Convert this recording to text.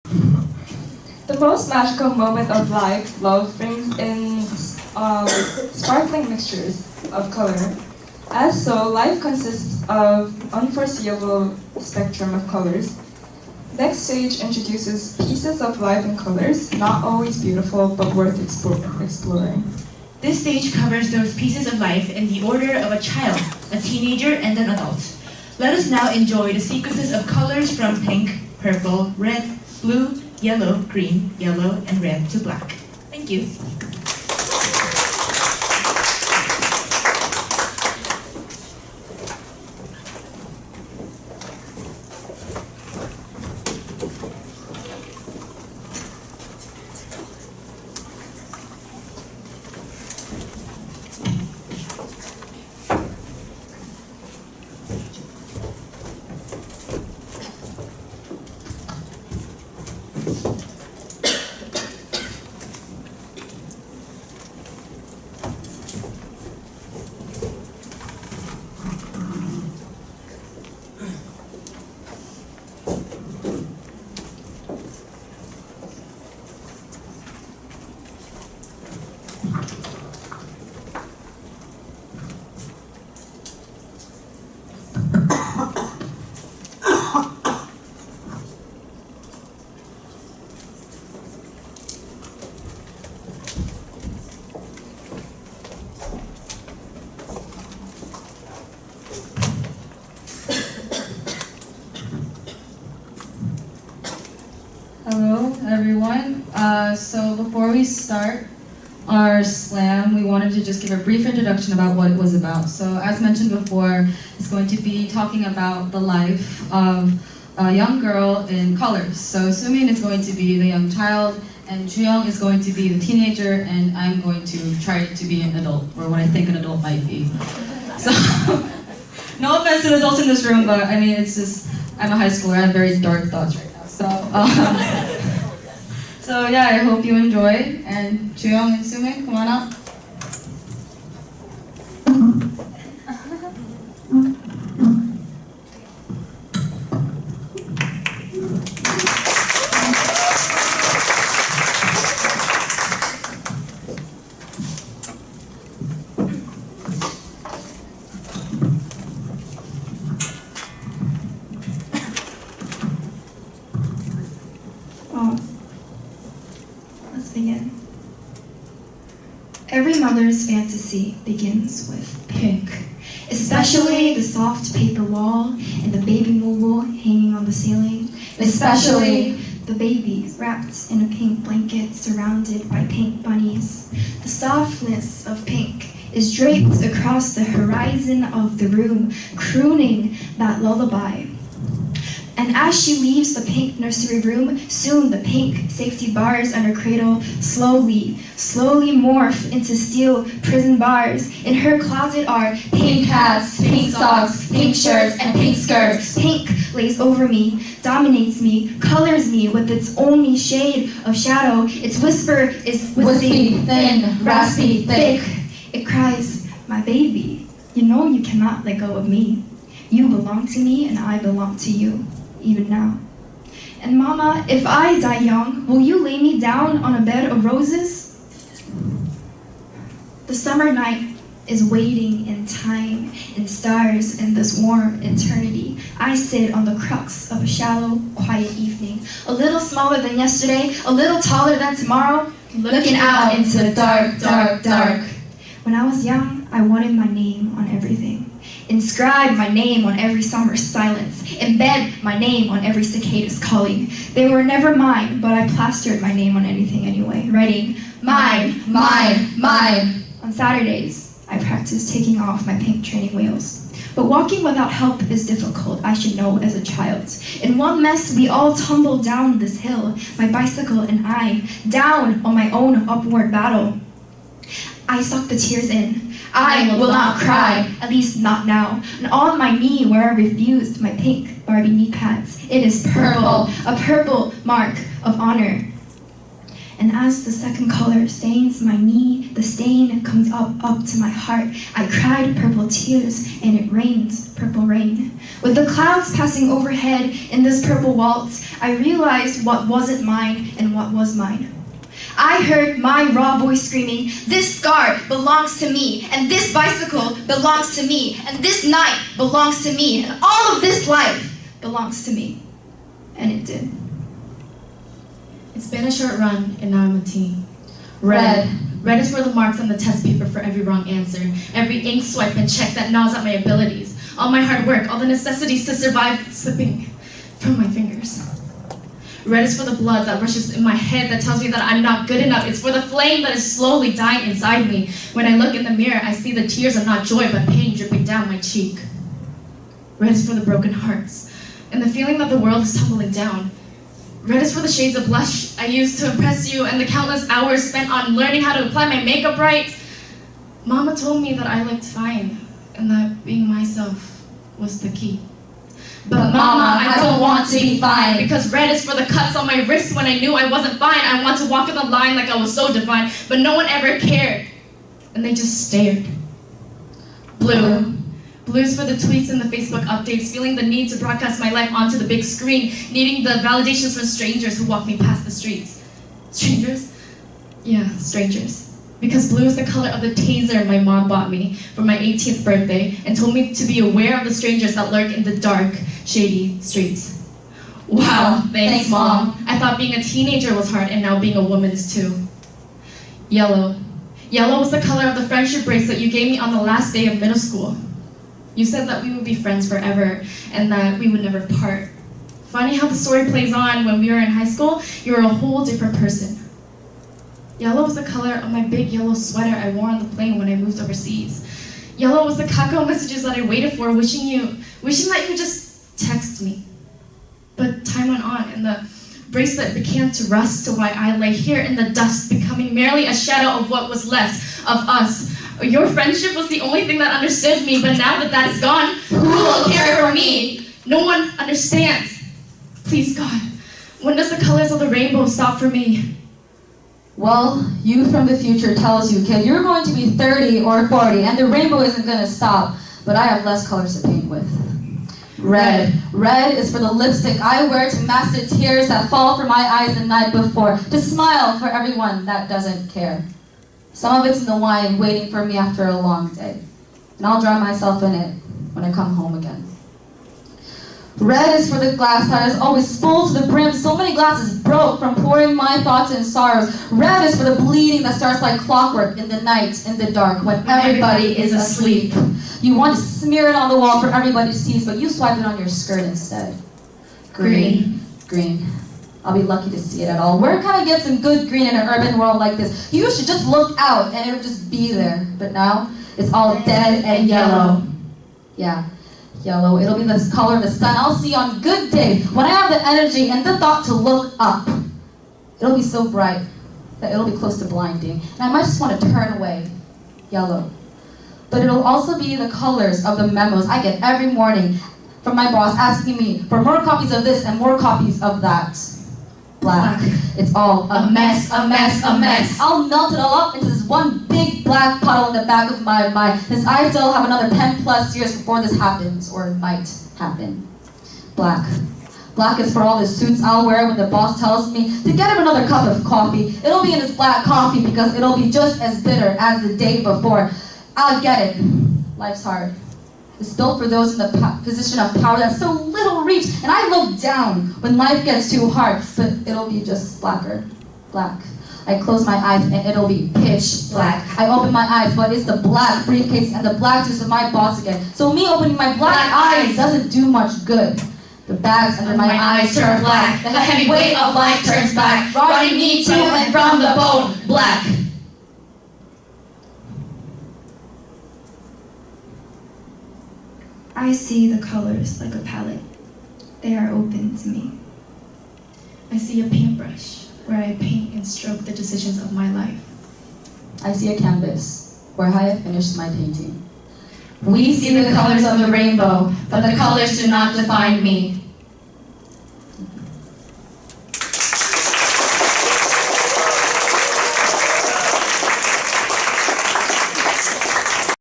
The most magical moment of life, love, brings in sparkling mixtures of color. As so, life consists of unforeseeable spectrum of colors. Next stage introduces pieces of life in colors, not always beautiful, but worth exploring. This stage covers those pieces of life in the order of a child, a teenager, and an adult. Let us now enjoy the sequences of colors from pink, purple, red, blue, yellow, green, yellow, and red to black. Thank you. Hello everyone. So before we start our slam, we wanted to just give a brief introduction about what it was about. So as mentioned before, it's going to be talking about the life of a young girl in colors. So Sumin is going to be the young child, and Juyoung is going to be the teenager, and I'm going to try to be an adult, or what I think an adult might be. So, no offense to the adults in this room, but I mean, it's just, I'm a high schooler, I have very dark thoughts right now. So yeah, I hope you enjoy. And Juyoung and Sumin, come on up. Let's begin. Every mother's fantasy begins with pink, especially the soft paper wall and the baby moo hanging on the ceiling, especially the baby wrapped in a pink blanket surrounded by pink bunnies. The softness of pink is draped across the horizon of the room, crooning that lullaby. And as she leaves the pink nursery room, soon the pink safety bars on her cradle slowly morph into steel prison bars. In her closet are pink hats, pink socks, pink shirts, and pink skirts. Pink lays over me, dominates me, colors me with its only shade of shadow. Its whisper is wispy, thin, raspy, thick. It cries, "My baby, you know you cannot let go of me. You belong to me and I belong to you. Even now. And Mama, if I die young, will you lay me down on a bed of roses?" The summer night is waiting in time, in stars, in this warm eternity. I sit on the crux of a shallow, quiet evening, a little smaller than yesterday, a little taller than tomorrow, looking out into the dark, dark, dark. When I was young, I wanted my name on everything. Inscribe my name on every summer's silence. Embed my name on every cicada's calling. They were never mine, but I plastered my name on anything anyway, writing, "Mine, mine, mine." On Saturdays, I practiced taking off my pink training wheels. But walking without help is difficult, I should know as a child. In one mess, we all tumbled down this hill, my bicycle and I, down on my own upward battle. I sucked the tears in. I will not cry, at least not now. And on my knee where I refused my pink Barbie knee pads, it is purple, a purple mark of honor. And as the second color stains my knee, the stain comes up to my heart. I cried purple tears, and it rains purple rain. With the clouds passing overhead in this purple waltz, I realized what wasn't mine and what was mine. I heard my raw voice screaming, "This scar belongs to me, and this bicycle belongs to me, and this night belongs to me, and all of this life belongs to me." And it did. It's been a short run, and now I'm a teen. Red. Red is for the marks on the test paper for every wrong answer, every ink swipe and check that gnaws at my abilities, all my hard work, all the necessities to survive slipping from my fingers. Red is for the blood that rushes in my head that tells me that I'm not good enough. It's for the flame that is slowly dying inside me. When I look in the mirror, I see the tears of not joy, but pain dripping down my cheek. Red is for the broken hearts, and the feeling that the world is tumbling down. Red is for the shades of blush I used to impress you, and the countless hours spent on learning how to apply my makeup right. Mama told me that I looked fine, and that being myself was the key. But Mama, I don't want to be fine, because red is for the cuts on my wrist when I knew I wasn't fine. I want to walk in the line like I was so divine, but no one ever cared, and they just stared. Blue. Blue's for the tweets and the Facebook updates, feeling the need to broadcast my life onto the big screen, needing the validations from strangers who walk me past the streets. Strangers? Yeah, strangers. Because blue is the color of the taser my mom bought me for my 18th birthday and told me to be aware of the strangers that lurk in the dark, shady streets. Wow, thanks Mom. I thought being a teenager was hard, and now being a woman is too. Yellow. Yellow was the color of the friendship bracelet you gave me on the last day of middle school. You said that we would be friends forever and that we would never part. Funny how the story plays on. When we were in high school, you were a whole different person. Yellow was the color of my big yellow sweater I wore on the plane when I moved overseas. Yellow was the kakao messages that I waited for, wishing that you could just text me. But time went on, and the bracelet began to rust to why I lay here in the dust, becoming merely a shadow of what was left of us. Your friendship was the only thing that understood me, but now that that is gone, who will care for me? No one understands. Please, God, when does the colors of the rainbow stop for me? Well, you from the future tells you, kid, you're going to be 30 or 40, and the rainbow isn't going to stop, but I have less colors to paint with. Red. Red is for the lipstick I wear to mask the tears that fall from my eyes the night before, to smile for everyone that doesn't care. Some of it's in the wine waiting for me after a long day, and I'll drown myself in it when I come home again. Red is for the glass that is always full to the brim. So many glasses broke from pouring my thoughts and sorrows. Red is for the bleeding that starts like clockwork in the night, in the dark, when everybody is asleep. You want to smear it on the wall for everybody to see, but you swipe it on your skirt instead. Green. Green. I'll be lucky to see it at all. Where can I get some good green in an urban world like this? You should just look out and it'll just be there. But now, it's all dead and yellow. Yeah. Yellow, it'll be the color of the sun I'll see on good days when I have the energy and the thought to look up. It'll be so bright that it'll be close to blinding, and I might just want to turn away. Yellow. But it'll also be the colors of the memos I get every morning from my boss asking me for more copies of this and more copies of that. Black. It's all a mess, a mess, a mess. I'll melt it all up into this one big black puddle in the back of my mind, since I still have another 10 plus years before this happens, or might happen. Black. Black is for all the suits I'll wear when the boss tells me to get him another cup of coffee. It'll be in this black coffee because it'll be just as bitter as the day before. I'll get it. Life's hard. It's built for those in the position of power that's so little reach, and I look down when life gets too hard, but it'll be just blacker. Black. I close my eyes and it'll be pitch black. I open my eyes, but it's the black briefcase and the black juice of my boss again. So me opening my black eyes doesn't do much good. The bags under my eyes turn black. The heavy weight of life turns back, rotting me to and from the bone. Black. I see the colors like a palette. They are open to me. I see a paintbrush where I paint and stroke the decisions of my life. I see a canvas where I have finished my painting. We see the colors of the rainbow, but the colors do not define me.